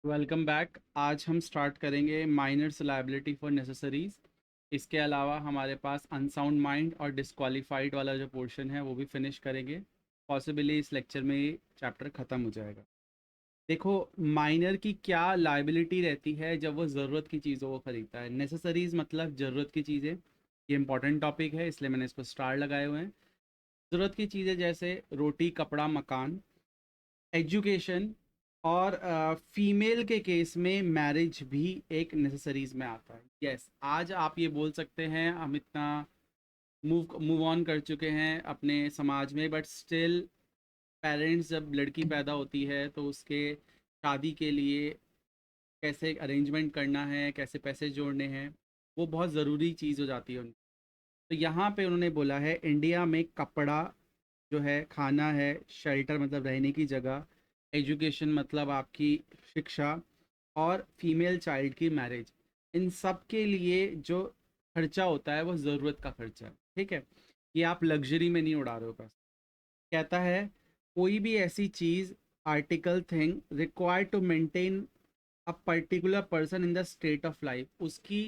Welcome back. आज हम start करेंगे माइनर्स लायबिलिटी फॉर नेसेसरीज। इसके अलावा हमारे पास अनसाउंड माइंड और डिस्क्वालिफाइड वाला जो पोर्शन है वो भी फिनिश करेंगे। पॉसिबली इस लेक्चर में ये चैप्टर ख़त्म हो जाएगा। देखो, माइनर की क्या लायबिलिटी रहती है जब वो ज़रूरत की चीज़ों को ख़रीदता है। नेसेसरीज मतलब ज़रूरत की चीज़ें। ये इंपॉर्टेंट टॉपिक है, इसलिए मैंने इसको स्टार लगाए हुए हैं। ज़रूरत की चीज़ें जैसे रोटी, कपड़ा, मकान, एजुकेशन, और फीमेल के केस में मैरिज भी एक नेसेसरीज में आता है। यस, आज आप ये बोल सकते हैं हम इतना मूव मूव ऑन कर चुके हैं अपने समाज में, बट स्टिल पेरेंट्स जब लड़की पैदा होती है तो उसके शादी के लिए कैसे अरेंजमेंट करना है, कैसे पैसे जोड़ने हैं, वो बहुत ज़रूरी चीज़ हो जाती है उनकी। तो यहाँ पे उन्होंने बोला है इंडिया में कपड़ा जो है, खाना है, शेल्टर मतलब रहने की जगह, एजुकेशन मतलब आपकी शिक्षा, और फीमेल चाइल्ड की मैरिज, इन सब के लिए जो खर्चा होता है वो ज़रूरत का खर्चा है। ठीक है, ये आप लग्जरी में नहीं उड़ा रहे हो पैसा। कहता है कोई भी ऐसी चीज़, article, thing required to maintain a particular person in the state of life, उसकी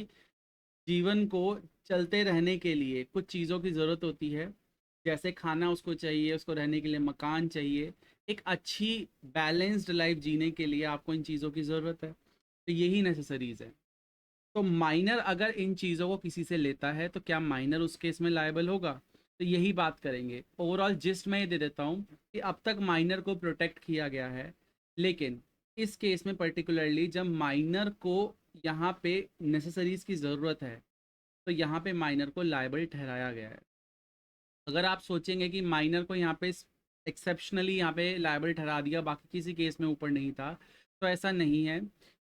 जीवन को चलते रहने के लिए कुछ चीज़ों की ज़रूरत होती है। जैसे खाना उसको चाहिए, उसको रहने के लिए मकान चाहिए। एक अच्छी बैलेंस्ड लाइफ जीने के लिए आपको इन चीज़ों की ज़रूरत है, तो यही नेसेसरीज है। तो माइनर अगर इन चीज़ों को किसी से लेता है तो क्या माइनर उस केस में लायबल होगा? तो यही बात करेंगे। ओवरऑल जिस्ट मैं ये दे देता हूँ कि अब तक माइनर को प्रोटेक्ट किया गया है, लेकिन इस केस में पर्टिकुलरली जब माइनर को यहाँ पे नेसेसरीज की ज़रूरत है तो यहाँ पे माइनर को लायबल ठहराया गया है। अगर आप सोचेंगे कि माइनर को यहाँ पे एक्सेप्शनली यहाँ पे लायबल ठहरा दिया, बाकी किसी केस में ऊपर नहीं था, तो ऐसा नहीं है।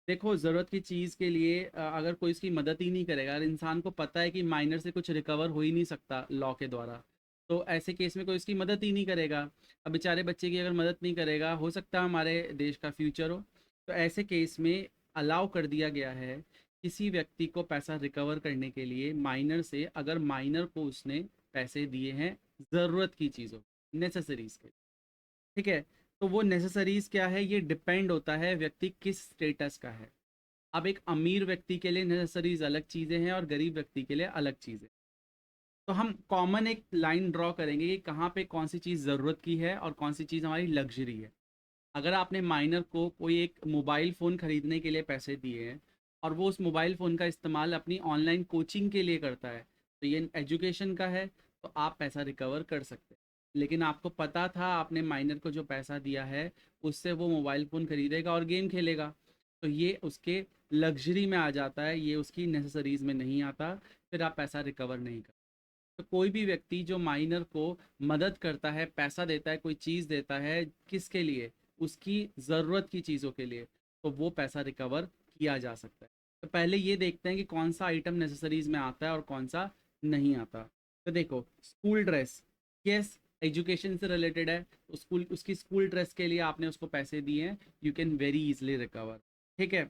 देखो, ज़रूरत की चीज़ के लिए अगर कोई इसकी मदद ही नहीं करेगा, अगर इंसान को पता है कि माइनर से कुछ रिकवर हो ही नहीं सकता लॉ के द्वारा, तो ऐसे केस में कोई इसकी मदद ही नहीं करेगा। अब बेचारे बच्चे की अगर मदद नहीं करेगा, हो सकता है हमारे देश का फ्यूचर हो। तो ऐसे केस में अलाउ कर दिया गया है किसी व्यक्ति को पैसा रिकवर करने के लिए माइनर से, अगर माइनर को उसने पैसे दिए हैं ज़रूरत की चीज़ों, नेसेसरीज के। ठीक है, तो वो नेसेसरीज क्या है, ये डिपेंड होता है व्यक्ति किस स्टेटस का है। अब एक अमीर व्यक्ति के लिए नेसेसरीज अलग चीज़ें हैं और गरीब व्यक्ति के लिए अलग चीज़ें। तो हम कॉमन एक लाइन ड्रॉ करेंगे कि कहाँ पे कौन सी चीज़ ज़रूरत की है और कौन सी चीज़ हमारी लग्जरी है। अगर आपने माइनर को कोई एक मोबाइल फ़ोन ख़रीदने के लिए पैसे दिए हैं और वो उस मोबाइल फ़ोन का इस्तेमाल अपनी ऑनलाइन कोचिंग के लिए करता है, तो ये एजुकेशन का है, तो आप पैसा रिकवर कर सकते हैं। लेकिन आपको पता था आपने माइनर को जो पैसा दिया है उससे वो मोबाइल फ़ोन खरीदेगा और गेम खेलेगा, तो ये उसके लग्जरी में आ जाता है, ये उसकी नेसेसरीज में नहीं आता। फिर आप पैसा रिकवर नहीं कर। तो कोई भी व्यक्ति जो माइनर को मदद करता है, पैसा देता है, कोई चीज़ देता है, किसके लिए? उसकी ज़रूरत की चीज़ों के लिए, तो वो पैसा रिकवर किया जा सकता है। तो पहले ये देखते हैं कि कौन सा आइटम नेसेसरीज में आता है और कौन सा नहीं आता। तो देखो, स्कूल ड्रेस, यस, एजुकेशन से रिलेटेड है, तो स्कूल, उसकी स्कूल ड्रेस के लिए आपने उसको पैसे दिए हैं, you can very easily recover. ठीक है,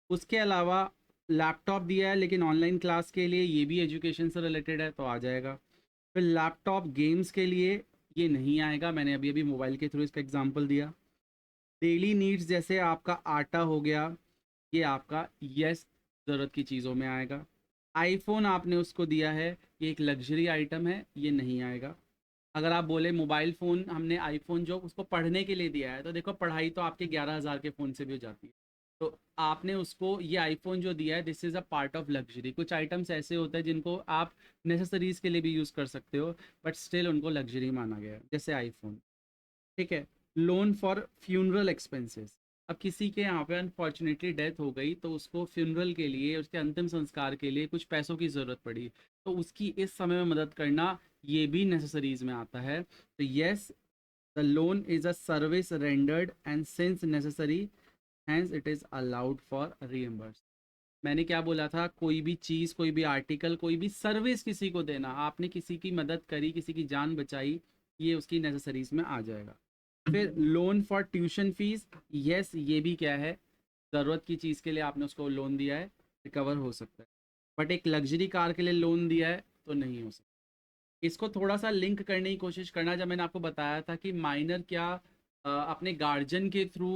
उसके अलावा लैपटॉप दिया है लेकिन ऑनलाइन क्लास के लिए, ये भी एजुकेशन से रिलेटेड है, तो आ जाएगा। फिर लैपटॉप गेम्स के लिए ये नहीं आएगा, मैंने अभी अभी मोबाइल के थ्रू इसका एग्जांपल दिया। डेली नीड्स जैसे आपका आटा हो गया, ये आपका यस ज़रूरत की चीज़ों में आएगा। आईफोन आपने उसको दिया है, ये एक लग्जरी आइटम है, ये नहीं आएगा। अगर आप बोले मोबाइल फ़ोन हमने आईफोन जो उसको पढ़ने के लिए दिया है, तो देखो पढ़ाई तो आपके 11,000 के फ़ोन से भी हो जाती है। तो आपने उसको ये आईफोन जो दिया है, this is a part of luxury. कुछ आइटम्स ऐसे होते हैं जिनको आप नेसेसरीज के लिए भी यूज़ कर सकते हो, बट स्टिल उनको लग्जरी माना गया है, जैसे आईफोन। ठीक है, लोन फॉर फ्यूनरल एक्सपेंसेस। अब किसी के यहाँ पे अनफॉर्चुनेटली डेथ हो गई, तो उसको फ्यूनरल के लिए, उसके अंतिम संस्कार के लिए कुछ पैसों की ज़रूरत पड़ी, तो उसकी इस समय में मदद करना, ये भी नेसेसरीज में आता है। तो yes, the loan is a service rendered and since necessary, hence it is allowed for reimburse. मैंने क्या बोला था, कोई भी चीज़, कोई भी आर्टिकल, कोई भी सर्विस किसी को देना, आपने किसी की मदद करी, किसी की जान बचाई, ये उसकी नेसेसरीज में आ जाएगा। फिर loan for tuition fees, yes, ये भी क्या है, ज़रूरत की चीज़ के लिए आपने उसको लोन दिया है, रिकवर हो सकता है। बट एक लग्जरी कार के लिए लोन दिया है तो नहीं हो सकता। इसको थोड़ा सा लिंक करने की कोशिश करना, जब मैंने आपको बताया था कि माइनर क्या अपने गार्जियन के थ्रू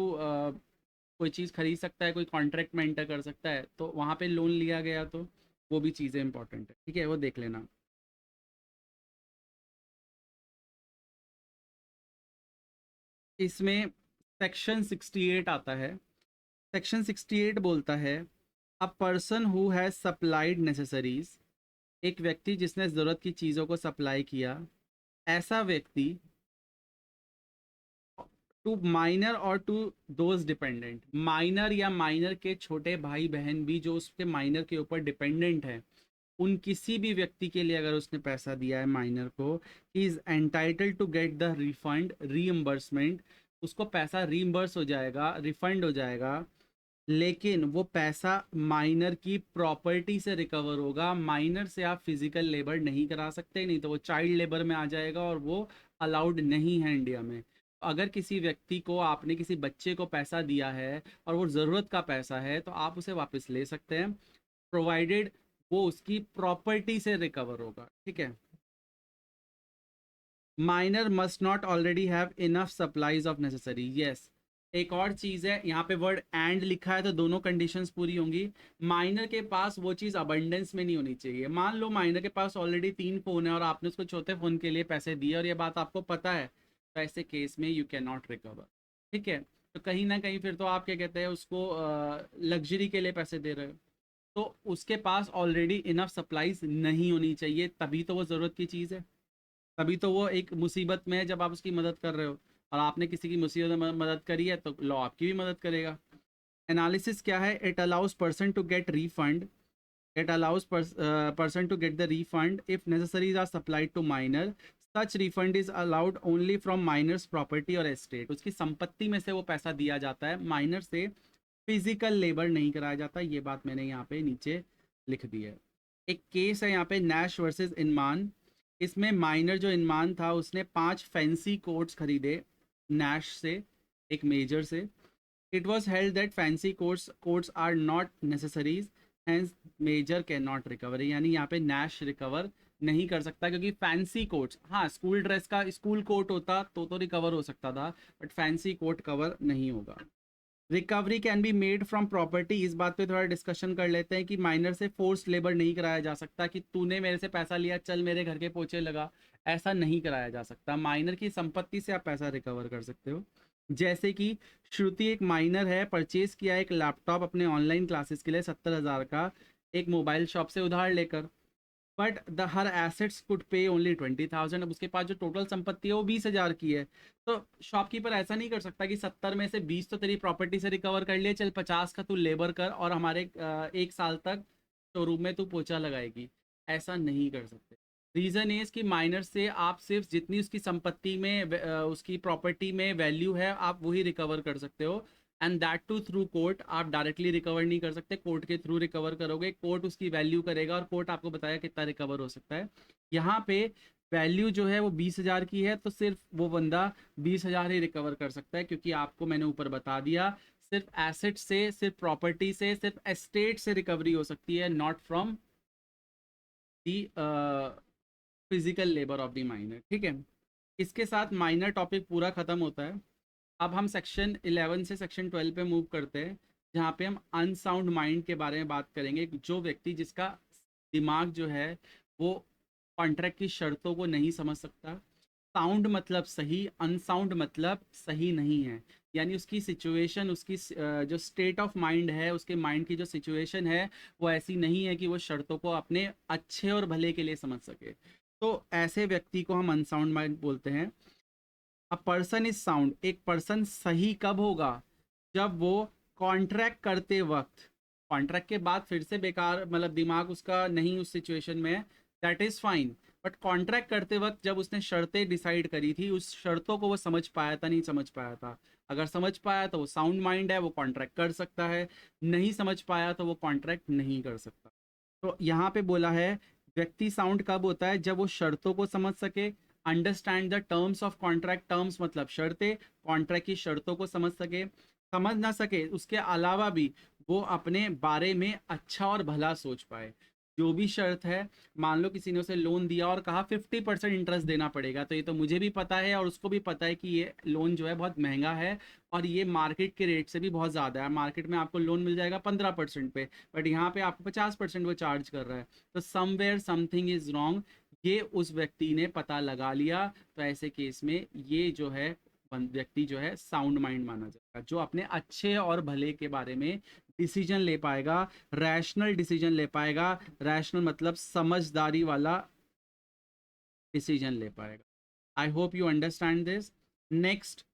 कोई चीज़ खरीद सकता है, कोई कॉन्ट्रैक्ट में एंटर कर सकता है, तो वहाँ पे लोन लिया गया तो वो भी चीज़ें इंपॉर्टेंट है, ठीक है, वो देख लेना। इसमें सेक्शन 68 आता है। सेक्शन 68 बोलता है a person who has supplied necessaries, एक व्यक्ति जिसने ज़रूरत की चीज़ों को सप्लाई किया, ऐसा व्यक्ति टू माइनर और टू दोज डिपेंडेंट, माइनर या माइनर के छोटे भाई बहन भी जो उसके माइनर के ऊपर डिपेंडेंट है, उन किसी भी व्यक्ति के लिए अगर उसने पैसा दिया है माइनर को, he is entitled to get the refund reimbursement, उसको पैसा रीइंबर्स हो जाएगा, रिफंड हो जाएगा, लेकिन वो पैसा माइनर की प्रॉपर्टी से रिकवर होगा। माइनर से आप फिजिकल लेबर नहीं करा सकते, नहीं तो वो चाइल्ड लेबर में आ जाएगा और वो अलाउड नहीं है इंडिया में। अगर किसी व्यक्ति को, आपने किसी बच्चे को पैसा दिया है और वो ज़रूरत का पैसा है, तो आप उसे वापस ले सकते हैं, प्रोवाइडेड वो उसकी प्रॉपर्टी से रिकवर होगा, ठीक है। Minor must not already have enough supplies of necessary, yes. एक और चीज़ है, यहाँ पे वर्ड एंड लिखा है तो दोनों कंडीशंस पूरी होंगी। माइनर के पास वो चीज़ अबंडेंस में नहीं होनी चाहिए। मान लो माइनर के पास ऑलरेडी 3 फ़ोन है और आपने उसको चौथे फ़ोन के लिए पैसे दिए और ये बात आपको पता है, तो ऐसे केस में यू कैन नॉट रिकवर, ठीक है। तो कहीं ना कहीं फिर तो आप क्या कहते हैं उसको, लग्जरी के लिए पैसे दे रहे हो, तो उसके पास ऑलरेडी इनफ सप्लाईज नहीं होनी चाहिए, तभी तो वो ज़रूरत की चीज़ है, तभी तो वो एक मुसीबत में है जब आप उसकी मदद कर रहे हो। और आपने किसी की मुसीबत में मदद करी है तो लॉ आपकी भी मदद करेगा। एनालिसिस क्या है, it allows person to get refund, it allows person to get the refund if necessaries are supplied to minor, such refund is allowed only from minors property और एस्टेट, उसकी संपत्ति में से वो पैसा दिया जाता है, माइनर से फिजिकल लेबर नहीं कराया जाता। ये बात मैंने यहाँ पे नीचे लिख दी है। एक केस है यहाँ पे, नैश वर्सेस इनमान। इसमें माइनर जो इनमान था उसने 5 फैंसी कोट्स खरीदे नैश से, एक मेजर से। It was held that fancy coats are not necessaries, hence major can not recover, यानी यहाँ पे नैश रिकवर नहीं कर सकता, क्योंकि फैंसी कोट्स, हाँ स्कूल ड्रेस का स्कूल कोट होता तो रिकवर हो सकता था, बट फैंसी कोट कवर नहीं होगा। Recovery can be made from property, इस बात पे थोड़ा डिस्कशन कर लेते हैं कि माइनर से फोर्स लेबर नहीं कराया जा सकता, कि तूने मेरे से पैसा लिया चल मेरे घर के पोछे लगा, ऐसा नहीं कराया जा सकता। माइनर की संपत्ति से आप पैसा रिकवर कर सकते हो। जैसे कि श्रुति एक माइनर है, परचेज किया एक लैपटॉप अपने ऑनलाइन क्लासेस के लिए 70,000 का, एक मोबाइल शॉप से उधार लेकर, but the her assets could पे ओनली 20,000, अब उसके पास जो टोटल संपत्ति है वो 20,000 की है। तो शॉपकीपर ऐसा नहीं कर सकता कि 70 में से 20 तो तेरी प्रॉपर्टी से रिकवर कर लिए, चल 50 का तू लेबर कर और हमारे 1 साल तक शोरूम में तू पोछा लगाएगी, ऐसा नहीं कर सकते। रीज़न इज कि माइनर से आप सिर्फ जितनी उसकी संपत्ति में उसकी प्रॉपर्टी में वैल्यू है आप वही रिकवर कर सकते हो, and that too through court. आप डायरेक्टली रिकवर नहीं कर सकते, कोर्ट के थ्रू रिकवर करोगे, कोर्ट उसकी वैल्यू करेगा और कोर्ट आपको बताएगा कितना रिकवर हो सकता है। यहाँ पे वैल्यू जो है वो 20,000 की है, तो सिर्फ वो बंदा 20,000 ही रिकवर कर सकता है, क्योंकि आपको मैंने ऊपर बता दिया सिर्फ एसेट से, सिर्फ प्रॉपर्टी से, सिर्फ एस्टेट से रिकवरी हो सकती है, not from the physical labour of the minor, ठीक है। इसके साथ माइनर टॉपिक पूरा खत्म होता है। अब हम सेक्शन 11 से सेक्शन 12 पे मूव करते हैं, जहाँ पे हम अनसाउंड माइंड के बारे में बात करेंगे। जो व्यक्ति, जिसका दिमाग जो है वो कॉन्ट्रैक्ट की शर्तों को नहीं समझ सकता। साउंड मतलब सही, अनसाउंड मतलब सही नहीं है, यानी उसकी सिचुएशन, उसकी जो स्टेट ऑफ माइंड है, उसके माइंड की जो सिचुएशन है वो ऐसी नहीं है कि वो शर्तों को अपने अच्छे और भले के लिए समझ सके। तो ऐसे व्यक्ति को हम अनसाउंड माइंड बोलते हैं। अ पर्सन इज साउंड, एक पर्सन सही कब होगा, जब वो कॉन्ट्रैक्ट करते वक्त, कॉन्ट्रैक्ट के बाद फिर से बेकार, मतलब दिमाग उसका नहीं उस सिचुएशन में, that is fine, but contract करते वक्त जब उसने शर्तें डिसाइड करी थी, उस शर्तों को वो समझ पाया था, नहीं समझ पाया था। अगर समझ पाया तो वो साउंड माइंड है, वो कॉन्ट्रैक्ट कर सकता है, नहीं समझ पाया तो वो कॉन्ट्रैक्ट नहीं कर सकता। तो यहाँ पे बोला है व्यक्ति साउंड कब होता है, जब वो शर्तों को समझ सके, understand the terms of contract, terms मतलब शर्तें, कॉन्ट्रैक्ट की शर्तों को समझ सके, समझ ना सके उसके अलावा भी वो अपने बारे में अच्छा और भला सोच पाए। जो भी शर्त है, मान लो किसी ने उसे लोन दिया और कहा 50% इंटरेस्ट देना पड़ेगा, तो ये तो मुझे भी पता है और उसको भी पता है कि ये लोन जो है बहुत महंगा है और ये मार्केट के रेट से भी बहुत ज़्यादा है। मार्केट में आपको लोन मिल जाएगा 15% पे, बट यहाँ पे आपको 50% वो चार्ज कर रहा है। तो समवेयर समथिंग इज रॉन्ग, ये उस व्यक्ति ने पता लगा लिया। तो ऐसे केस में ये जो है व्यक्ति जो है साउंड माइंड माना जाएगा, जो अपने अच्छे और भले के बारे में डिसीजन ले पाएगा, रैशनल डिसीजन ले पाएगा। रैशनल मतलब समझदारी वाला डिसीजन ले पाएगा। I hope you understand this. Next,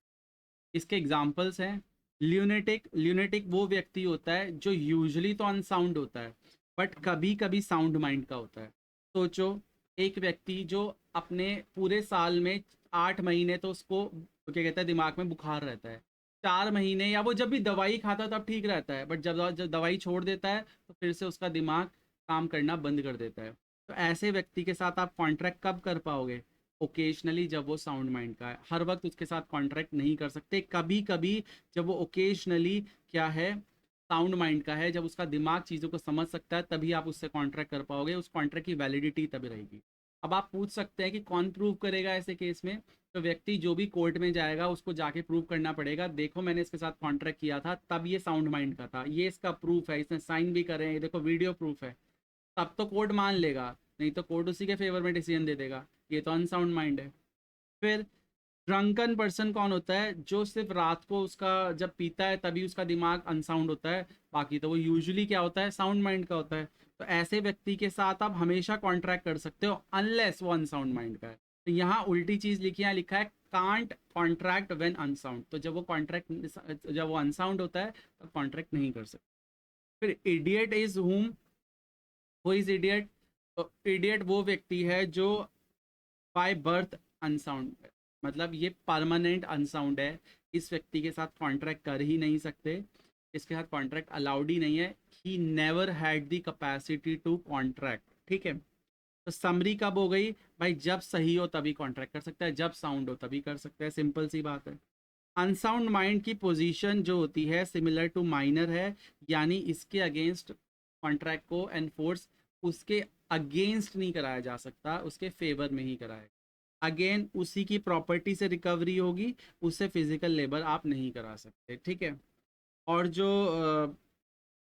इसके एग्जाम्पल्स हैं। ल्यूनेटिक, ल्यूनेटिक वो व्यक्ति होता है जो यूजुअली तो अनसाउंड होता है बट कभी कभी साउंड माइंड का होता है। सोचो, एक व्यक्ति जो अपने पूरे साल में 8 महीने तो उसको क्या कहता है दिमाग में बुखार रहता है, 4 महीने या वो जब भी दवाई खाता है तब ठीक रहता है, बट जब दवाई छोड़ देता है तो फिर से उसका दिमाग काम करना बंद कर देता है। तो ऐसे व्यक्ति के साथ आप कॉन्ट्रैक्ट कब कर पाओगे? ओकेजनली, जब वो साउंड माइंड का है। हर वक्त उसके साथ कॉन्ट्रैक्ट नहीं कर सकते, कभी कभी जब वो ओकेजनली क्या है साउंड माइंड का है, जब उसका दिमाग चीज़ों को समझ सकता है, तभी आप उससे कॉन्ट्रैक्ट कर पाओगे। उस कॉन्ट्रैक्ट की वैलिडिटी तभी रहेगी। अब आप पूछ सकते हैं कि कौन प्रूव करेगा ऐसे केस में? तो व्यक्ति जो भी कोर्ट में जाएगा उसको जाके प्रूव करना पड़ेगा, देखो मैंने इसके साथ कॉन्ट्रैक्ट किया था तब ये साउंड माइंड का था, ये इसका प्रूफ है, इसने साइन भी करे हैं, ये देखो वीडियो प्रूफ है। तब तो कोर्ट मान लेगा, नहीं तो कोर्ट उसी के फेवर में डिसीजन दे देगा ये तो अनसाउंड माइंड है। फिर ड्रंकन पर्सन कौन होता है? जो सिर्फ रात को उसका जब पीता है तभी उसका दिमाग अनसाउंड होता है, बाकी तो वो यूजुअली क्या होता है साउंड माइंड का होता है। तो ऐसे व्यक्ति के साथ आप हमेशा कॉन्ट्रैक्ट कर सकते हो अनलेस वो अनसाउंड माइंड का है। तो यहाँ उल्टी चीज लिखी है, लिखा है कांट कॉन्ट्रैक्ट व्हेन अनसाउंड, तो जब वो अनसाउंड होता है तो कॉन्ट्रैक्ट नहीं कर सकते। फिर इडियट इज हुम, वो इज इडियट, इडियट वो व्यक्ति है जो बाय बर्थ अनसाउंड है, मतलब ये परमानेंट अनसाउंड है। इस व्यक्ति के साथ कॉन्ट्रैक्ट कर ही नहीं सकते, इसके साथ कॉन्ट्रैक्ट अलाउड ही नहीं है। He never had the capacity to contract. ठीक है, तो समरी कब हो गई? भाई जब सही हो तभी कॉन्ट्रैक्ट कर सकता है, जब साउंड हो तभी कर सकता है, सिंपल सी बात है। अनसाउंड माइंड की पोजीशन जो होती है सिमिलर टू माइनर है, यानी इसके अगेंस्ट कॉन्ट्रैक्ट को एनफोर्स उसके अगेंस्ट नहीं कराया जा सकता, उसके फेवर में ही कराया। अगेन उसी की प्रॉपर्टी से रिकवरी होगी, उससे फिजिकल लेबर आप नहीं करा सकते। ठीक है, और जो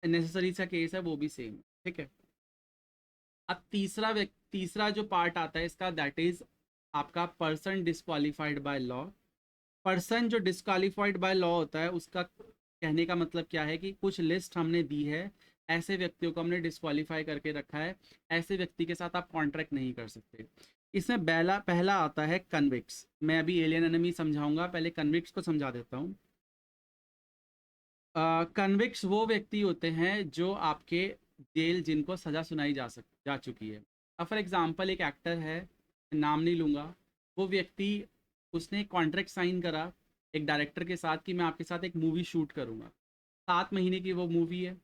नेसेसरी सा केस है वो भी सेम है। ठीक है, अब तीसरा जो पार्ट आता है इसका, दैट इज आपका person disqualified by law. Person जो डिस्क्वालिफाइड बाय लॉ होता है उसका कहने का मतलब क्या है कि कुछ लिस्ट हमने दी है, ऐसे व्यक्तियों को हमने डिस्क्वालीफाई करके रखा है, ऐसे व्यक्ति के साथ आप कॉन्ट्रैक्ट नहीं कर सकते। इसमें पहला पहला आता है कन्विक्स। मैं अभी एलियन एनिमी समझाऊंगा, पहले कन्विक्स को समझा देता हूँ। कन्विक्स वो व्यक्ति होते हैं जो आपके जेल जिनको सजा सुनाई जा चुकी है। अब फॉर एग्जांपल एक एक्टर है, नाम नहीं लूँगा, वो व्यक्ति उसने कॉन्ट्रैक्ट साइन करा एक डायरेक्टर के साथ कि मैं आपके साथ एक मूवी शूट करूँगा, 7 महीने की वो मूवी है।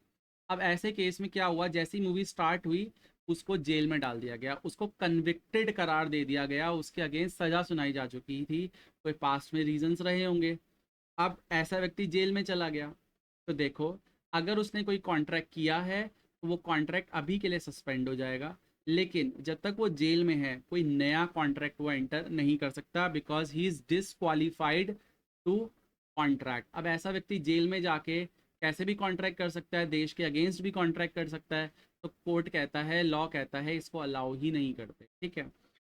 अब ऐसे केस में क्या हुआ, जैसी मूवी स्टार्ट हुई उसको जेल में डाल दिया गया, उसको कन्विक्टेड करार दे दिया गया, उसके अगेंस्ट सजा सुनाई जा चुकी थी, कोई पास्ट में रीजंस रहे होंगे। अब ऐसा व्यक्ति जेल में चला गया, तो देखो अगर उसने कोई कॉन्ट्रैक्ट किया है तो वो कॉन्ट्रैक्ट अभी के लिए सस्पेंड हो जाएगा, लेकिन जब तक वो जेल में है कोई नया कॉन्ट्रैक्ट वो एंटर नहीं कर सकता, because he is disqualified to contract. अब ऐसा व्यक्ति जेल में जाके कैसे भी कॉन्ट्रैक्ट कर सकता है, देश के अगेंस्ट भी कॉन्ट्रैक्ट कर सकता है। तो कोर्ट कहता है, लॉ कहता है इसको अलाउ ही नहीं करते। ठीक है,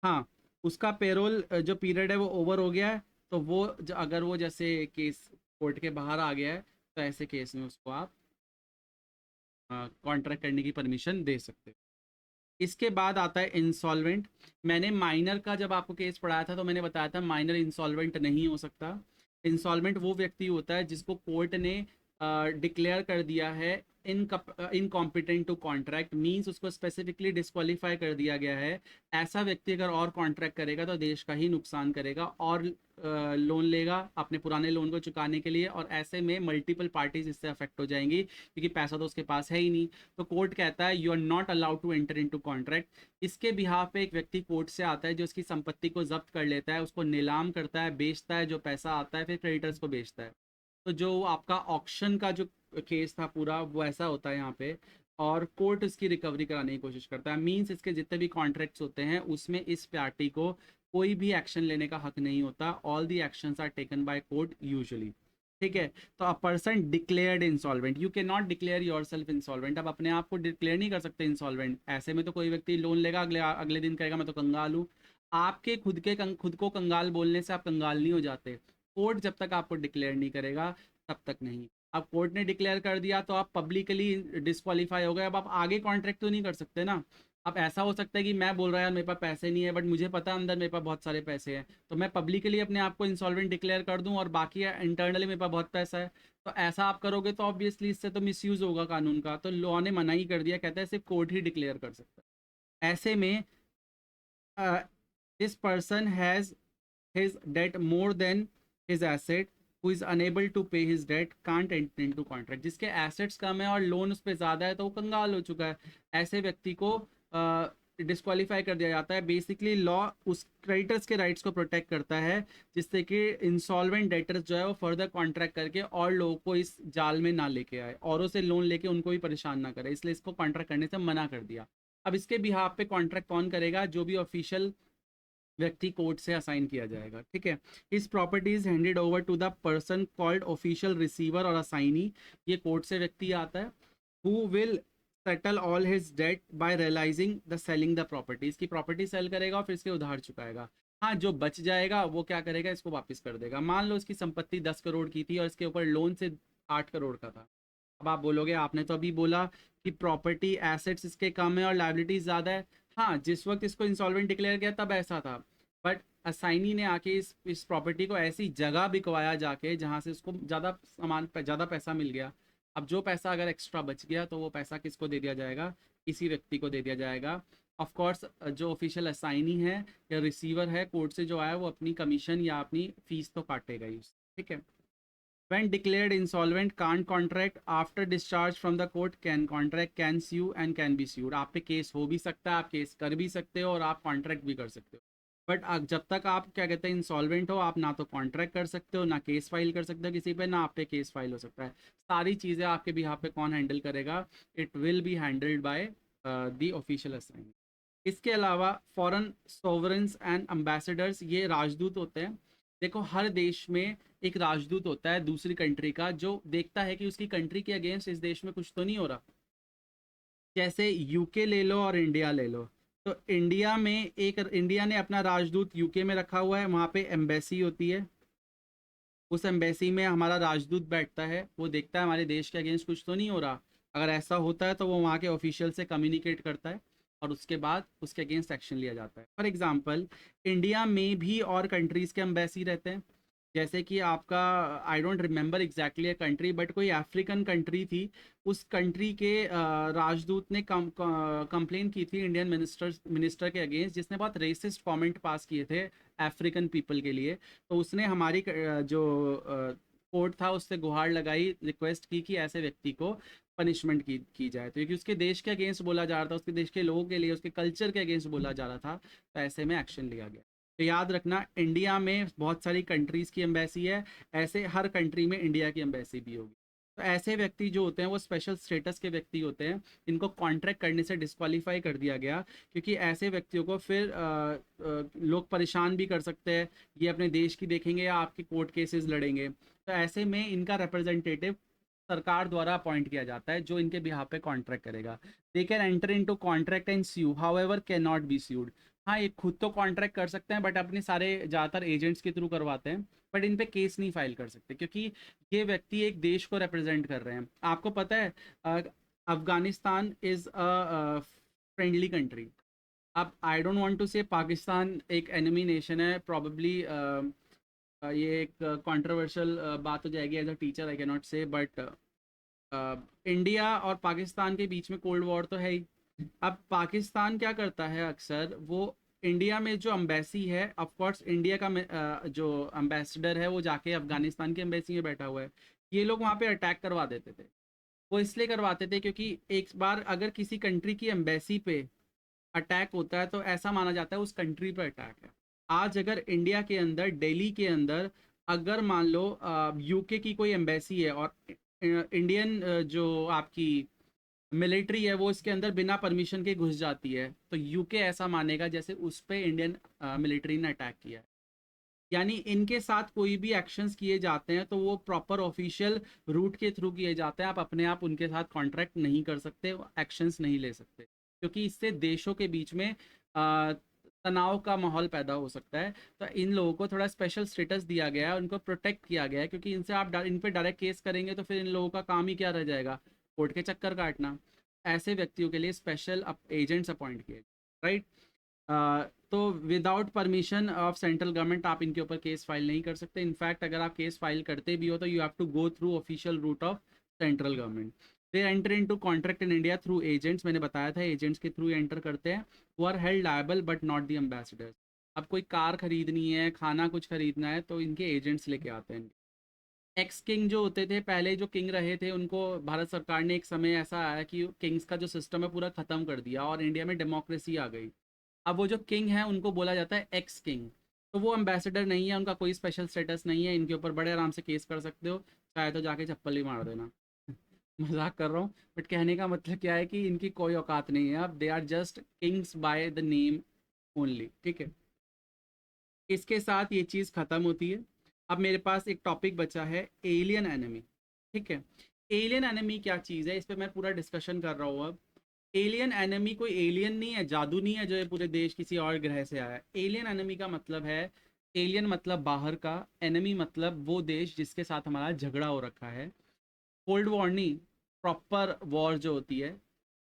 हाँ, उसका पेरोल जो पीरियड है वो ओवर हो गया है, तो वो अगर वो जैसे केस कोर्ट के बाहर आ गया है तो ऐसे केस में उसको आप कॉन्ट्रैक्ट करने की परमिशन दे सकते हो। इसके बाद आता है इंसॉल्वेंट। मैंने माइनर का जब आपको केस पढ़ाया था तो मैंने बताया था माइनर इंसॉल्वेंट नहीं हो सकता। इंसॉल्वेंट वो व्यक्ति होता है जिसको कोर्ट ने डिक्लेयर कर दिया है इनकॉम्पिटेंट टू कॉन्ट्रैक्ट, मींस उसको स्पेसिफिकली डिस्क्वालीफाई कर दिया गया है। ऐसा व्यक्ति अगर और कॉन्ट्रैक्ट करेगा तो देश का ही नुकसान करेगा और लोन लेगा अपने पुराने लोन को चुकाने के लिए, और ऐसे में मल्टीपल पार्टीज इससे अफेक्ट हो जाएंगी क्योंकि पैसा तो उसके पास है ही नहीं। तो कोर्ट कहता है you are not allowed to enter into contract. इसके बिहाफ पे एक व्यक्ति कोर्ट से आता है जो उसकी संपत्ति को जब्त कर लेता है, उसको नीलाम करता है, बेचता है, जो पैसा आता है फिर क्रेडिटर्स को बेचता है। तो जो आपका ऑक्शन का जो केस था पूरा वो ऐसा होता है यहाँ पे, और कोर्ट उसकी रिकवरी कराने की कोशिश करता है। मींस इसके जितने भी कॉन्ट्रैक्ट्स होते हैं उसमें इस पार्टी को कोई भी एक्शन लेने का हक नहीं होता। All the actions are taken by court usually. ठीक है। तो a person declared insolvent, you can not declare yourself insolvent. अब अपने आप को डिक्लेयर नहीं कर सकते इंसॉल्वेंट। ऐसे में तो कोई व्यक्ति लोन लेगा, अगले अगले दिन कहेगा मैं तो कंगाल हूँ। आपके खुद को कंगाल बोलने से आप कंगाल नहीं हो जाते। कोर्ट जब तक आपको डिक्लेयर नहीं करेगा तब तक नहीं। अब कोर्ट ने डिक्लेयर कर दिया तो आप पब्लिकली डिस्क्वालीफाई हो गए। अब आप आगे कॉन्ट्रैक्ट तो नहीं कर सकते ना। अब ऐसा हो सकता है कि मैं बोल रहा यार मेरे पास पैसे नहीं है, बट मुझे पता है अंदर मेरे पास बहुत सारे पैसे हैं, तो मैं पब्लिकली अपने आप को इंसॉल्वेंट डिक्लेयर कर दूं और बाकी इंटरनली मेरे पास बहुत पैसा है। तो ऐसा आप करोगे तो ऑब्वियसली इससे तो मिसयूज होगा कानून का। तो लॉ ने मना ही कर दिया, कहता है सिर्फ कोर्ट ही डिक्लेयर कर सकता है। ऐसे में this person has his debt more than his asset, who is unable to pay his debt can't enter into contract। जिसके एसेट्स कम है और लोन उस पर ज़्यादा है तो वो कंगाल हो चुका है। ऐसे व्यक्ति को डिस्क्वालीफाई कर दिया जाता है। बेसिकली लॉ उस क्रेडिटर्स के राइट्स को प्रोटेक्ट करता है, जिससे कि इंसॉल्वेंट डेटर्स जो है वो फर्दर कॉन्ट्रैक्ट करके और लोगों को इस जाल में ना लेके आए, औरों से लोन लेके उनको भी परेशान ना करे, इसलिए इसको कॉन्ट्रैक्ट करने से मना कर दिया। अब इसके बिहाफ पे कॉन्ट्रैक्ट कौन करेगा? जो भी ऑफिशियल व्यक्ति कोर्ट से असाइन किया जाएगा। ठीक है। इस property is handed over to the person called official receiver और असाइनी। ये कोर्ट से व्यक्ति आता है। Who will settle all his debt by realising the selling the property. इसकी प्रॉपर्टी सेल करेगा और फिर इसके उधार चुकाएगा। हाँ, जो बच जाएगा वो क्या करेगा? इसको वापस कर देगा। मान लो इसकी संपत्ति 10 करोड़ की थी और इसके ऊपर लोन से 8 करोड़ का था। अब आप बोलोगे आपने तो अभी बोला कि प्रॉपर्टी एसेट्स इसके कम है और लाइबिलिटीज ज़्यादा है। हाँ, जिस वक्त इसको इंसॉल्वेंट डिक्लेयर किया तब ऐसा था, बट असाइनी ने आके इस प्रॉपर्टी को ऐसी जगह बिकवाया जाके जहाँ से उसको ज़्यादा सामान ज़्यादा पैसा मिल गया। अब जो पैसा अगर एक्स्ट्रा बच गया तो वो पैसा किसको दे दिया जाएगा? इसी व्यक्ति को दे दिया जाएगा। ऑफ कोर्स जो ऑफिशियल असाइनी है या रिसीवर है कोर्ट से जो आया, वो अपनी कमीशन या अपनी फीस तो काटेगा ही उससे। ठीक है। When declared insolvent, can't contract. After discharge from the court, can contract, can sue and can be sued। आप पे केस हो भी सकता है, आप केस कर भी सकते हो और आप कॉन्ट्रैक्ट भी कर सकते हो। बट जब तक आप क्या कहते हैं इंसॉल्वेंट हो, आप ना तो कॉन्ट्रैक्ट कर सकते हो, ना केस फाइल कर सकते हो किसी पे, ना आप पे केस फाइल हो सकता है। सारी चीज़ें आपके बिहाफ पे कौन हैंडल करेगा? It will be handled by the official assignee. इसके अलावा फॉरेन सोवरेंस एंड एम्बेसडर्स, ये राजदूत होते हैं। देखो, हर देश में एक राजदूत होता है दूसरी कंट्री का, जो देखता है कि उसकी कंट्री के अगेंस्ट इस देश में कुछ तो नहीं हो रहा। जैसे यूके ले लो और इंडिया ले लो। तो इंडिया ने अपना राजदूत यूके में रखा हुआ है, वहाँ पे एम्बेसी होती है। उस एम्बेसी में हमारा राजदूत बैठता है, वो देखता है हमारे देश के अगेंस्ट कुछ तो नहीं हो रहा। अगर ऐसा होता है तो वो वहाँ के ऑफिशियल से कम्युनिकेट करता है और उसके बाद उसके अगेंस्ट एक्शन लिया जाता है। फॉर एग्जांपल, इंडिया में भी और कंट्रीज़ के एम्बेसी रहते हैं। जैसे कि आपका, I don't remember exactly a country, but कोई अफ्रीकन कंट्री थी। उस कंट्री के राजदूत ने कंप्लेन की थी इंडियन मिनिस्टर के अगेंस्ट, जिसने बहुत रेसिस्ट कमेंट पास किए थे अफ्रीकन पीपल के लिए। तो उसने हमारी जो कोर्ट था उससे गुहार लगाई, रिक्वेस्ट की कि ऐसे व्यक्ति को पनिशमेंट की जाए। तो क्योंकि उसके देश के अगेंस्ट बोला जा रहा था, उसके देश के लोगों के लिए, उसके कल्चर के अगेंस्ट बोला जा रहा था, तो ऐसे में एक्शन लिया गया। तो याद रखना, इंडिया में बहुत सारी कंट्रीज़ की एम्बेसी है, ऐसे हर कंट्री में इंडिया की एम्बेसी भी होगी। तो ऐसे व्यक्ति जो होते हैं वो स्पेशल स्टेटस के व्यक्ति होते हैं, इनको कॉन्ट्रैक्ट करने से डिस्क्वालीफाई कर दिया गया, क्योंकि ऐसे व्यक्तियों को फिर लोग परेशान भी कर सकते हैं। ये अपने देश की देखेंगे या आपके कोर्ट केसेस लड़ेंगे। तो ऐसे में इनका रिप्रेजेंटेटिव सरकार द्वारा अपॉइंट किया जाता है, जो इनके बिहाफ पे कॉन्ट्रैक्ट करेगा। They can enter into contract and sue, however can not be sued. हाँ, ये खुद तो कॉन्ट्रैक्ट कर सकते हैं, बट अपने सारे ज़्यादातर एजेंट्स के थ्रू करवाते हैं। बट इन पे केस नहीं फाइल कर सकते, क्योंकि ये व्यक्ति एक देश को रिप्रेजेंट कर रहे हैं। आपको पता है Afghanistan is a friendly country. अब आई डोंट वांट टू से पाकिस्तान एक एनिमी नेशन है, प्रॉबेबली ये एक कंट्रोवर्शियल बात हो जाएगी। As a teacher I can not say, but India और पाकिस्तान के बीच में कोल्ड वॉर तो है ही। अब पाकिस्तान क्या करता है अक्सर, वो इंडिया में जो अम्बेसी है, ऑफ कोर्स इंडिया का जो अम्बेसडर है वो जाके अफगानिस्तान की अम्बेसी में बैठा हुआ है। ये लोग वहाँ पे अटैक करवा देते थे। वो इसलिए करवाते थे क्योंकि एक बार अगर किसी कंट्री की एम्बेसी पे अटैक होता है तो ऐसा माना जाता है उस कंट्री पर अटैक है। आज अगर इंडिया के अंदर, दिल्ली के अंदर, अगर मान लो यूके की कोई एम्बेसी है और इंडियन जो आपकी मिलिट्री है वो इसके अंदर बिना परमिशन के घुस जाती है, तो यूके ऐसा मानेगा जैसे उस पे इंडियन मिलिट्री ने अटैक किया है। यानी इनके साथ कोई भी एक्शंस किए जाते हैं तो वो प्रॉपर ऑफिशियल रूट के थ्रू किए जाते हैं। आप अपने आप उनके साथ कॉन्ट्रैक्ट नहीं कर सकते, एक्शंस नहीं ले सकते, क्योंकि इससे देशों के बीच में तनाव का माहौल पैदा हो सकता है। तो इन लोगों को थोड़ा स्पेशल स्टेटस दिया गया है, उनको प्रोटेक्ट किया गया है, क्योंकि इनसे आप इन पे डायरेक्ट केस करेंगे तो फिर इन लोगों का काम ही क्या रह जाएगा, कोर्ट के चक्कर काटना। ऐसे व्यक्तियों के लिए स्पेशल एजेंट्स अपॉइंट किए, राइट। तो without permission of central government आप इनके ऊपर केस फाइल नहीं कर सकते। इनफैक्ट अगर आप केस फाइल करते भी हो तो you have to go through official route of central government. They enter into contract in India through agents, मैंने बताया था एजेंट्स के थ्रू एंटर करते हैं। वो are held liable but not the ambassadors. अब कोई कार खरीदनी है, खाना कुछ खरीदना है, तो इनके एजेंट्स लेके आते हैं। एक्स किंग जो होते थे, पहले जो किंग रहे थे, उनको भारत सरकार ने एक समय ऐसा आया कि किंग्स का जो सिस्टम है पूरा खत्म कर दिया और इंडिया में डेमोक्रेसी आ गई। अब वो जो किंग है उनको बोला जाता है एक्स किंग। तो वो एम्बेसडर नहीं है, उनका कोई स्पेशल स्टेटस नहीं है, इनके ऊपर बड़े आराम से केस कर सकते हो, चाहे तो जाके चप्पल ही मार देना। मजाक कर रहा हूँ, बट कहने का मतलब क्या है कि इनकी कोई औकात नहीं है। अब they are just kings by the name only, ठीक है। इसके साथ ये चीज़ ख़त्म होती है। अब मेरे पास एक टॉपिक बचा है, एलियन एनिमी, ठीक है। एलियन एनिमी क्या चीज़ है, इस पर मैं पूरा डिस्कशन कर रहा हूँ अब। एलियन एनिमी कोई एलियन नहीं है, जादू नहीं है जो ये पूरे देश किसी और ग्रह से आया है। एलियन एनिमी का मतलब है, एलियन मतलब बाहर का, एनिमी मतलब वो देश जिसके साथ हमारा झगड़ा हो रखा है। कोल्ड वॉर नहीं, प्रॉपर वॉर जो होती है,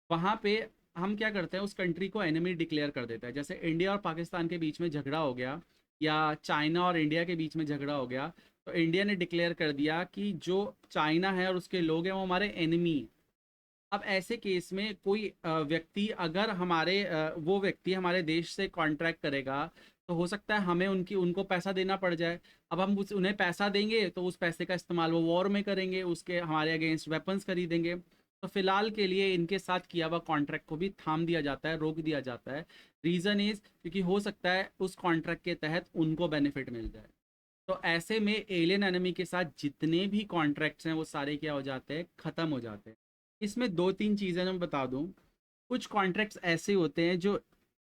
वहाँ पे हम क्या करते हैं, उस कंट्री को एनिमी डिक्लेयर कर देता है। जैसे इंडिया और पाकिस्तान के बीच में झगड़ा हो गया, या चाइना और इंडिया के बीच में झगड़ा हो गया, तो इंडिया ने डिक्लेयर कर दिया कि जो चाइना है और उसके लोग हैं वो हमारे एनिमी। अब ऐसे केस में कोई व्यक्ति अगर वो व्यक्ति हमारे देश से कॉन्ट्रैक्ट करेगा, तो हो सकता है हमें उनको पैसा देना पड़ जाए। अब हम उन्हें पैसा देंगे तो उस पैसे का इस्तेमाल वो वॉर में करेंगे, उसके हमारे अगेंस्ट वेपन्स खरीदेंगे। तो फिलहाल के लिए इनके साथ किया हुआ कॉन्ट्रैक्ट को भी थाम दिया जाता है, रोक दिया जाता है। रीज़न इज क्योंकि हो सकता है उस कॉन्ट्रैक्ट के तहत उनको बेनिफिट मिल जाए। तो ऐसे में एलियन एनिमी के साथ जितने भी कॉन्ट्रैक्ट्स हैं वो सारे क्या हो जाते हैं, ख़त्म हो जाते हैं। इसमें दो तीन चीज़ें मैं बता दूं। कुछ कॉन्ट्रैक्ट्स ऐसे होते हैं जो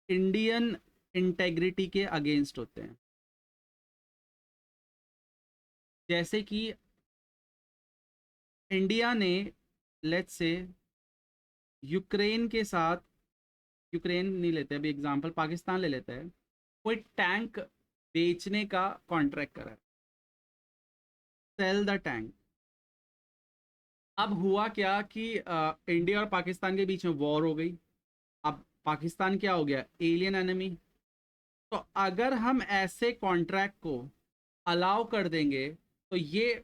इंडियन इंटेग्रिटी के अगेंस्ट होते हैं। जैसे कि इंडिया ने, लेट्स से, यूक्रेन के साथ, यूक्रेन नहीं लेते अभी एग्जांपल, पाकिस्तान ले लेते हैं, कोई टैंक बेचने का कॉन्ट्रैक्ट करा है, सेल द टैंक। अब हुआ क्या कि इंडिया और पाकिस्तान के बीच में वॉर हो गई। अब पाकिस्तान क्या हो गया, एलियन एनिमी। तो अगर हम ऐसे कॉन्ट्रैक्ट को अलाउ कर देंगे तो ये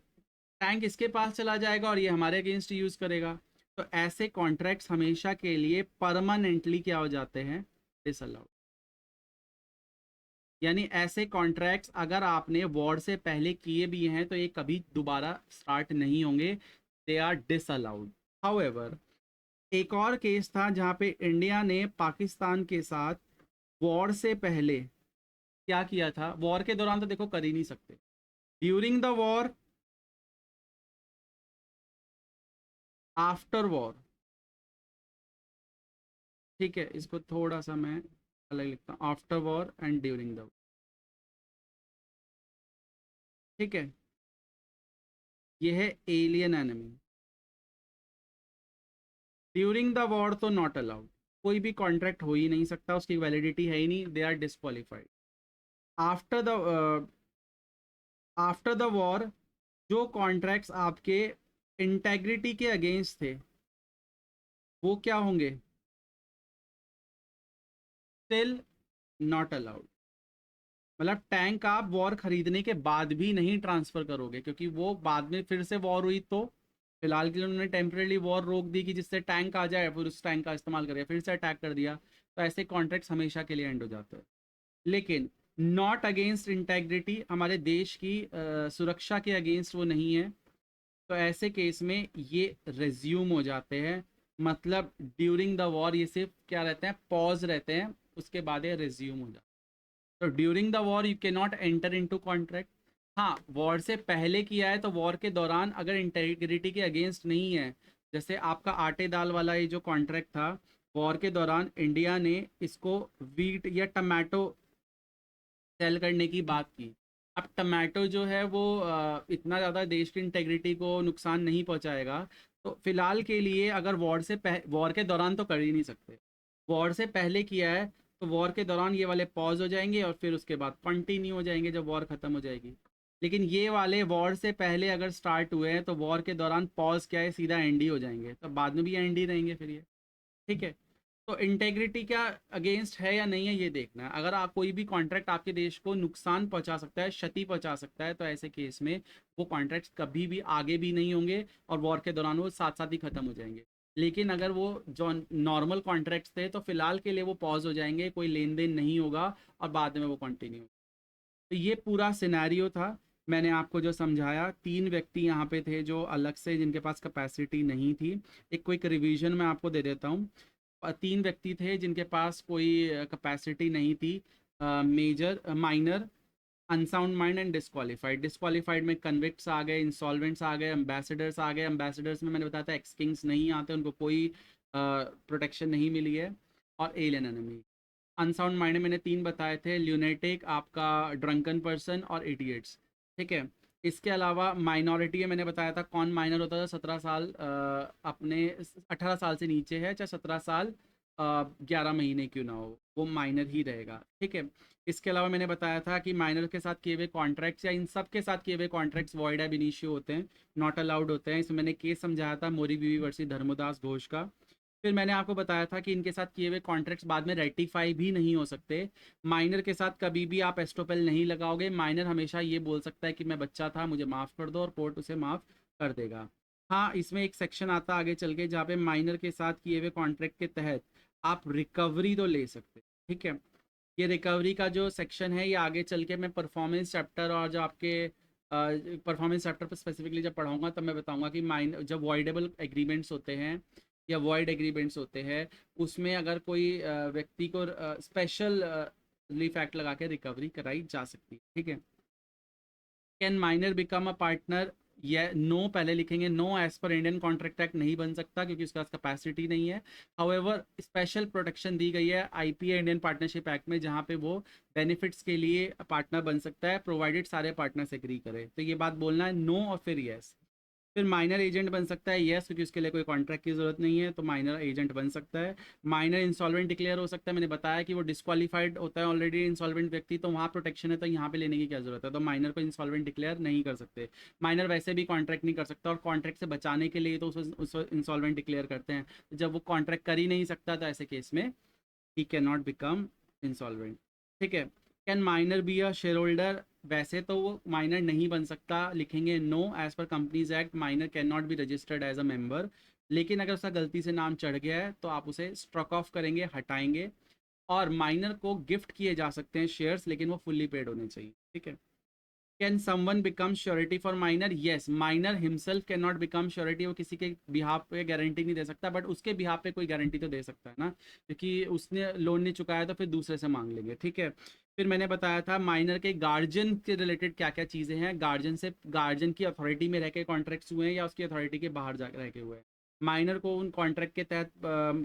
टैंक इसके पास चला जाएगा और ये हमारे अगेंस्ट यूज करेगा। तो ऐसे कॉन्ट्रैक्ट्स हमेशा के लिए परमानेंटली क्या हो जाते हैं, डिसअलाउड। यानी ऐसे कॉन्ट्रैक्ट्स अगर आपने वॉर से पहले किए भी हैं तो ये कभी दोबारा स्टार्ट नहीं होंगे, दे आर डिसअलाउड। हाउएवर, एक और केस था जहां पे इंडिया ने पाकिस्तान के साथ वॉर से पहले क्या किया था। वॉर के दौरान तो देखो कर ही नहीं सकते, during the war, after war, ठीक है। इसको थोड़ा सा मैं अलग लिखता हूँ, after war and during the, ठीक है। ये है alien enemy. During the war तो नॉट अलाउड, कोई भी कॉन्ट्रैक्ट हो ही नहीं सकता, उसकी वैलिडिटी है ही नहीं, they are disqualified. After the after the war जो कॉन्ट्रैक्ट्स आपके इंटेग्रिटी के अगेंस्ट थे वो क्या होंगे, स्टिल नॉट अलाउड। मतलब टैंक आप वॉर खरीदने के बाद भी नहीं ट्रांसफर करोगे, क्योंकि वो बाद में फिर से वॉर हुई तो फिलहाल के लिए उन्होंने टेम्परेली वॉर रोक दी कि जिससे टैंक आ जाए, फिर उस टैंक का इस्तेमाल करिए, फिर से अटैक कर दिया, तो ऐसे कॉन्ट्रैक्ट्स हमेशा के लिए एंड हो जाते हैं। लेकिन नॉट अगेंस्ट इंटेग्रिटी, हमारे देश की सुरक्षा के अगेंस्ट वो नहीं है, तो ऐसे केस में ये रिज्यूम हो जाते हैं। मतलब ड्यूरिंग द वॉर ये सिर्फ क्या रहते हैं, पॉज रहते हैं, उसके बाद ये रिज्यूम हो जाते हैं। तो during the war you can not enter into contract. हाँ, वॉर से पहले किया है तो वॉर के दौरान अगर इंटेग्रिटी के अगेंस्ट नहीं है, जैसे आपका आटे दाल वाला ये जो कॉन्ट्रैक्ट था, वॉर के दौरान इंडिया ने इसको वीट या टमाटो सेल करने की बात की। अब टमाटो जो है वो इतना ज़्यादा देश की इंटेग्रिटी को नुकसान नहीं पहुंचाएगा। तो फिलहाल के लिए अगर वॉर के दौरान तो कर ही नहीं सकते, वॉर से पहले किया है तो वॉर के दौरान ये वाले पॉज हो जाएंगे और फिर उसके बाद कंटिन्यू हो जाएंगे जब वॉर ख़त्म हो जाएगी। लेकिन ये वाले वॉर से पहले अगर स्टार्ट हुए हैं तो वॉर के दौरान पॉज क्या है, सीधा एंड ही हो जाएंगे, तो बाद में भी एंड ही रहेंगे फिर ये। ठीक है। तो इंटेग्रिटी क्या अगेंस्ट है या नहीं है ये देखना है। अगर आप कोई भी कॉन्ट्रैक्ट आपके देश को नुकसान पहुंचा सकता है, क्षति पहुंचा सकता है, तो ऐसे केस में वो कॉन्ट्रैक्ट्स कभी भी आगे भी नहीं होंगे और वॉर के दौरान वो साथ साथ ही खत्म हो जाएंगे। लेकिन अगर वो जो नॉर्मल कॉन्ट्रैक्ट्स थे तो फिलहाल के लिए वो पॉज हो जाएंगे, कोई लेन देन नहीं होगा और बाद में वो कंटिन्यू। तो ये पूरा सिनेरियो था। मैंने आपको जो समझाया, 3 व्यक्ति यहाँ पे थे जो अलग से जिनके पास कैपेसिटी नहीं थी। एक क्विक रिवीजन मैं आपको दे देता हूँ। 3 व्यक्ति थे जिनके पास कोई कैपेसिटी नहीं थी, major minor, unsound mind and disqualified. Disqualified में कन्विक्ट्स आ गए, इंसॉल्वेंट्स आ गए, एम्बेसडर्स आ गए। एम्बेसडर्स में मैंने बताया था एक्स किंग्स नहीं आते, उनको कोई प्रोटेक्शन नहीं मिली है, और एलियन एनिमी। अनसाउंड माइंड में मैंने 3 बताए थे, ल्यूनेटिक, आपका ड्रंकन पर्सन और इडियट्स। ठीक है। इसके अलावा माइनॉरिटी में मैंने बताया था कौन माइनर होता था, 17 साल अपने 18 साल से नीचे है, चाहे 17 साल 11 महीने क्यों ना हो, वो माइनर ही रहेगा। ठीक है। इसके अलावा मैंने बताया था कि माइनर के साथ किए हुए कॉन्ट्रैक्ट्स या इन सब के साथ किए हुए कॉन्ट्रैक्ट्स वॉइड एब इनिशियो होते हैं, नॉट अलाउड होते हैं। इसमें मैंने केस समझाया था मोरी बीवी वर्सेस धर्मदास घोष का। फिर मैंने आपको बताया था कि इनके साथ किए हुए कॉन्ट्रैक्ट्स बाद में रेटिफाई भी नहीं हो सकते। माइनर के साथ कभी भी आप एस्ट्रोपेल नहीं लगाओगे। माइनर हमेशा ये बोल सकता है कि मैं बच्चा था, मुझे माफ़ कर दो, और कोर्ट उसे माफ़ कर देगा। हाँ, इसमें एक सेक्शन आता आगे चल के जहाँ पे माइनर के साथ किए हुए कॉन्ट्रैक्ट के तहत आप रिकवरी तो ले सकते। ठीक है। ये रिकवरी का जो सेक्शन है ये आगे चल के मैं परफॉर्मेंस चैप्टर और जो आपके परफॉर्मेंस चैप्टर पर स्पेसिफिकली जब पढ़ाऊंगा तब मैं बताऊंगा कि माइन जब वॉइडेबल एग्रीमेंट्स होते हैं या वॉइड एग्रीमेंट्स होते हैं, उसमें अगर कोई व्यक्ति को स्पेशल रिलीफ एक्ट लगा के रिकवरी कराई जा सकती है। ठीक है। Can minor become a partner, ये नो पहले लिखेंगे, no as per Indian contract act नहीं बन सकता क्योंकि उसके पास कैपेसिटी नहीं है। हाउएवर स्पेशल प्रोटेक्शन दी गई है आईपीए इंडियन पार्टनरशिप एक्ट में, जहाँ पे वो बेनिफिट्स के लिए पार्टनर बन सकता है प्रोवाइडेड सारे पार्टनर्स एग्री करें। तो ये बात बोलना है, नो और फिर यस। फिर माइनर एजेंट बन सकता है, यस, क्योंकि उसके लिए कोई कॉन्ट्रैक्ट की जरूरत नहीं है, तो माइनर एजेंट बन सकता है। माइनर इंसॉल्वेंट डिक्लेयर हो सकता है, मैंने बताया कि वो डिस्क्वालीफाइड होता है ऑलरेडी इंसॉल्वेंट व्यक्ति, तो वहाँ प्रोटेक्शन है, तो यहाँ पे लेने की क्या जरूरत है, तो माइनर को इंसॉल्वेंट डिक्लेयर नहीं कर सकते। माइनर वैसे भी कॉन्ट्रैक्ट नहीं कर सकता, और कॉन्ट्रैक्ट से बचाने के लिए तो उस इंसॉल्वेंट डिक्लेयर करते हैं। तो जब वो कॉन्ट्रैक्ट कर ही नहीं सकता तो ऐसे केस में he can not become insolvent. ठीक है। Can minor be a shareholder, वैसे तो वो माइनर नहीं बन सकता, लिखेंगे no as per companies act minor can not be registered as a member. लेकिन अगर उसका गलती से नाम चढ़ गया है तो आप उसे स्ट्रक ऑफ करेंगे, हटाएंगे। और माइनर को गिफ्ट किए जा सकते हैं शेयर्स, लेकिन वो फुल्ली पेड होने चाहिए। ठीक है। Can someone become surety for minor, yes, minor himself can not become surety, वो किसी के बिहाफ पे गारंटी नहीं दे सकता, बट उसके बिहाफ पे कोई गारंटी तो दे सकता है ना, क्योंकि उसने लोन नहीं चुकाया तो फिर दूसरे से मांग लेंगे। ठीक है। फिर मैंने बताया था माइनर के गार्जियन के रिलेटेड क्या क्या चीज़ें हैं, गार्जियन की अथॉरिटी में रह के कॉन्ट्रैक्ट्स हुए हैं या उसकी अथॉरिटी के बाहर जा रह के हुए हैं। माइनर को उन कॉन्ट्रैक्ट के तहत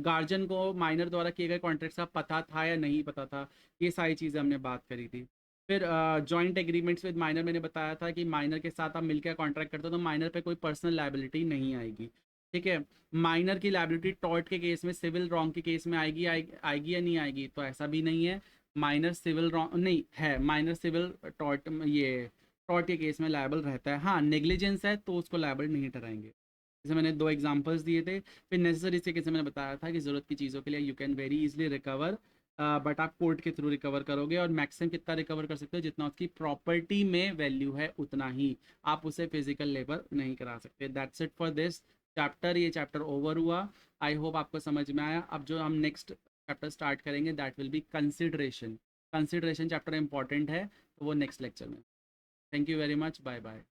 गार्जियन को माइनर द्वारा किए गए कॉन्ट्रैक्ट्स का पता था या नहीं पता था, ये सारी चीज़ें हमने बात करी थी। फिर जॉइंट एग्रीमेंट्स विद माइनर, मैंने बताया था कि माइनर के साथ आप मिलकर कॉन्ट्रैक्ट करते हो तो माइनर पे कोई पर्सनल लायबिलिटी नहीं आएगी। ठीक है। माइनर की लायबिलिटी टॉर्ट के केस में, सिविल रॉन्ग के केस में आएगी या नहीं आएगी, तो ऐसा भी नहीं है। माइनर सिविल रॉन्ग नहीं है, माइनर सिविल टॉर्ट, ये टॉर्ट के केस में लायबल रहता है। हाँ, नेग्लिजेंस है तो उसको लायबल नहीं ठहराएंगे। जैसे मैंने 2 एग्जांपल्स दिए थे। फिर नेसेसरी से कैसे मैंने बताया था कि ज़रूरत की चीज़ों के लिए you can very easily recover, but आप कोर्ट के थ्रू रिकवर करोगे, और मैक्सिमम कितना रिकवर कर सकते हो, जितना उसकी प्रॉपर्टी में वैल्यू है उतना ही, आप उसे फिजिकल लेबर नहीं करा सकते। That's it for this chapter. ये चैप्टर ओवर हुआ। आई होप आपको समझ में आया। अब जो हम नेक्स्ट चैप्टर स्टार्ट करेंगे that will be consideration. Consideration chapter important है, तो वो नेक्स्ट लेक्चर में। Thank you very much, bye bye.